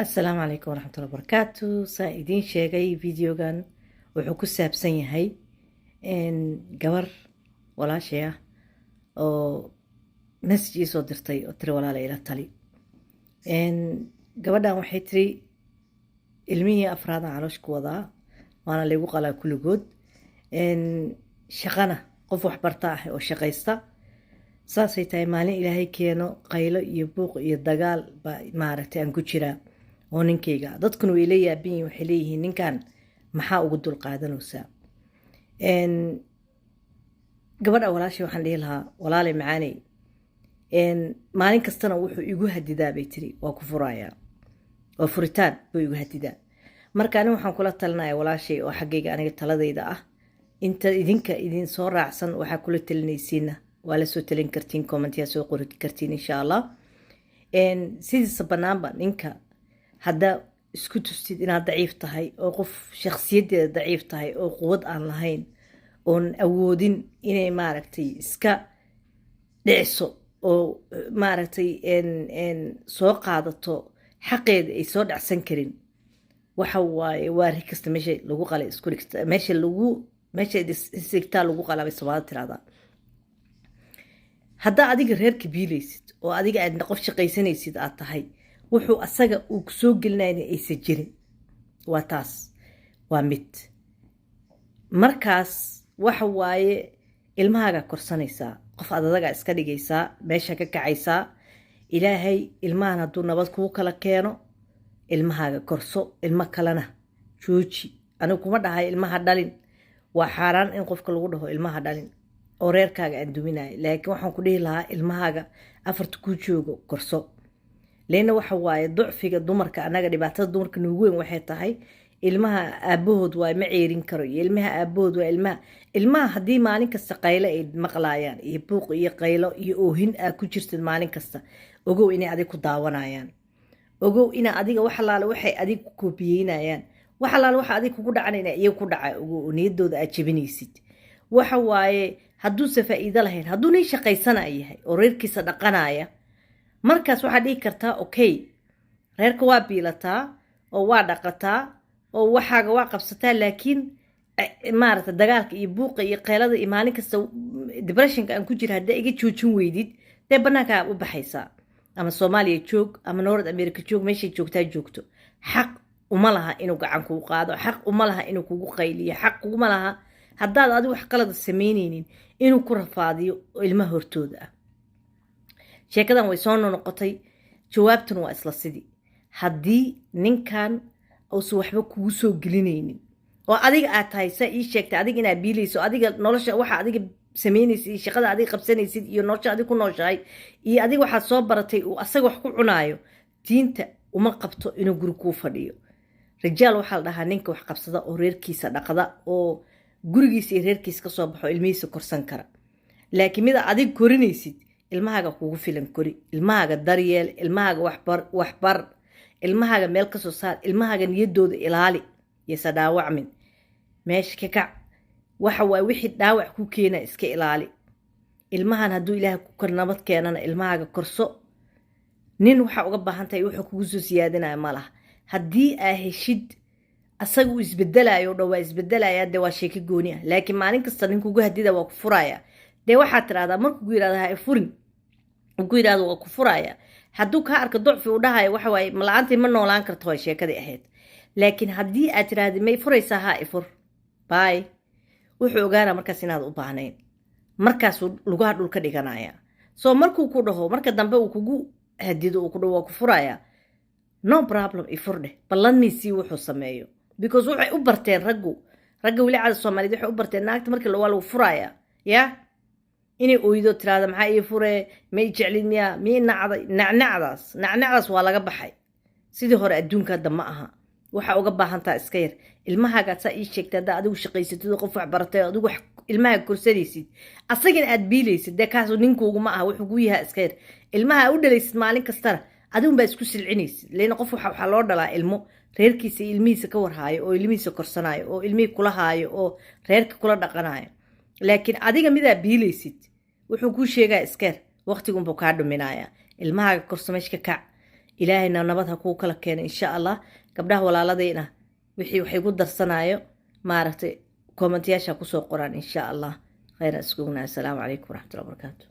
السلام عليكم ورحمة الله وبركاته. سائدين شيغي فيديوغان wuxuu ku saabsan yahay gabar walaashaya oo message soo dirtay oo tiri walaala ila tali. gabadhan waxay tiri ilmihii afraad aan caloosh ku wadaa waana lagu qalaa kulligood. shaqana qof wax barta ah oo shaqaysta saasay tahay maalin ilaahay keeno qaylo iyo buuq iyo dagaal ba maaragtay aan ku jiraa oo ninkayga dadkuna way la yaabin waxay leeyihiin ninkan maxaa ugu dul qaadanaysaa. gabadha walaashay waxaan dhihi lahaa walaalay macaanay maalin kastana wuxuu igu hadidaa bay tiri waa ku furayaa oo furitaan buu igu hadidaa. marka aniga waxaan kula talinayaa walaashay oo xaggayga aniga taladayda ah inta idinka idin soo raacsan waxaa kula talinaysiina waa la soo talin kartiin commentiya soo qori kartiin insha Allah. sidiisa banaanba ninka hadda isku tustid inaad daciif tahay oo qof shakhsiyadeeda daciif tahay oo quwad aan lahayn oon awoodin inay maaragtay iska dhiciso oo maaragtay soo qaadato xaqeeda ay soo dhacsan karin waxa waaye waari kasta meesha lagu qalay isku dhigta meesha isigtaa lagu qalabay Soomaaliya tirada. hadda adiga reerka biilaysid oo adiga aad qof shaqaysanaysid aad tahay wuxuu asaga uu ku soo gelinayay aysan jirin waa taas waa mid. markaas waxa waaye ilmahaaga korsanaysaa qof adadaga iska dhigaysaa meesha ka kacaysaa. ilaahay ilmahan hadduu nabad kugu kala keeno ilmahaaga korso ilmo kalena jooji. anigu kuma dhahay ilmaha dhalin waa xaaraan in qofka lagu dhaho ilmaha dhalin oo reerkaaga aan duminayo laakiin waxaan ku dhihi lahaa ilmahaaga afarta ku joogo korso. leena waxa waaye ducfiga dumarka anaga dhibaatada dumarka noogu weyn waxay tahay ilmaha aabahood waa ma ceerin karo iyo ilmaha aabahood waa ilmaha haddii maalin kasta qaylo ay maqlaayaan iyo buuq iyo qaylo iyo oohin aad ku jirtid maalin kasta ogow inay adig ku daawanayaan. ogow ina adiga wax alaale waxay adig ku koobiyeynayaan wax alaale waxa adig kugu dhacanayna iyagu ku dhacay ogow niyadooda aad jebinaysid. waxa waaye hadduusa faa'iido lahayn hadduu nin shaqaysanaya yahay oo reerkiisa dhaqanaya markaas waxaa dhihi kartaa okay reerka waa biilataa oo waa dhaqataa oo waxaaga waa qabsataa laakiin maaragta dagaalka iyo buuqa iyo qaylada iyo maalin kasta depressionka aan ku jira haddaa iga joojin weydid dee bannaankaa u baxaysaa ama Soomaaliya joog ama North America joog meeshay joogtaa joogto. xaq uma laha inuu gacan kugu qaado xaq uma laha inuu kugu qayliyo xaq uma laha haddaad adigu wax qalad samaynaynin inuu ku rafaadiyo ilmaha hortooda ah. sheekadan way soo noqotay jawaabtuna waa isla sidii haddii ninkan uusan waxba kugu soo gelinaynin oo adiga aad tahay saa ii sheegtay adiga inaad biilayso adiga nolosha waxa adiga samaynaysid iyo shaqada adiga qabsanaysid iyo nolosha adiga ku nooshahay iyo adiga waxaad soo baratay uu asaga wax ku cunaayo diinta uma qabto inuu guri kuu fadhiyo. rijaal waxaa la dhahaa ninka wax qabsada oo reerkiisa dhaqda oo gurigiisa iyo reerkiisa ka soo baxo ilmihiisa korsan kara. laakiin mida adiga korinaysid ilmahaaga kugu filan kori ilmahaaga daryeel ilmahaaga waxbar ilmahaaga meel ka soo saar ilmahaaga niyadooda ilaali yesa dhaawacmin meesha ka kac waxa waa wixii dhaawac ku keena iska ilaali. ilmahan hadduu ilaahay ku kor nabad keenana ilmahaaga korso. nin waxa uga baahan tahay wuxuu kugu soo siyaadinaya ma laha haddii aa heshid asaga uu isbedelayo dhawaa isbedelaya dee waa sheeko gooni ah laakiin maalin kasta nin kugu hadida waa ku furaya dee waxaad tiraahdaa markuu yiraahdo ha furin ugu yiraahdo waa ku furaya hadduu ka arko ducfi u dhahayo waxa waaye malaantii ma noolaan karto way sheekadii ahayd. laakiin haddii aad tiraahdo may furaysaa ha ifur bye wuxuu ogaanaa markaas inaad u baahnayn markaasuu lugaha dhulka dhiganaya. soo markuu ku dhaho marka dambe uu kugu hadido uu ku dhaho waa ku furaya no problem ifur dheh ballanmiisii wuxuu sameeyo because waxay u barteen ragga weli caada Soomaaliyeed waxay u barteen naagta markii waa lagu furaya yaa inay ooydo tiraada maxaa ii fure ma jeclin miya mi nacnacdaas waa laga baxay sidii hore adduunka hadda ma aha. waxa uga baahantaa iska yar ilmahaaga saa ii sheegtay hadda adigu shaqaysatid qof wax baratay adigu ilmahaaga korsanaysid asagana aad biilaysid dee kaas ninkuugu ma aha wuxuu ku yahay iska yar ilmaha u dhalaysid maalin kastana adigu baa isku silcinaysid leena qof waxa loo dhalaa ilmo reerkiisa ilmihiisa ka warhaayo oo ilmihiisa korsanayo oo ilmihii kula haayo oo reerka kula dhaqanayo. laakiin adiga midaa biilaysid wuxuu kuu sheegaa iska yar waqtigunbuu kaa dhuminayaa ilmahaaga korso meesha ka kac ilaahayna nabad ha kuu kala keeno insha allah gabdhaha walaaladayna wixii waxay ku darsanayo maaragtay kommentiyaasha kusoo qoraan insha allah khayra iskugnaa assalaamu calaykum waraxmatullahi wabarakaatu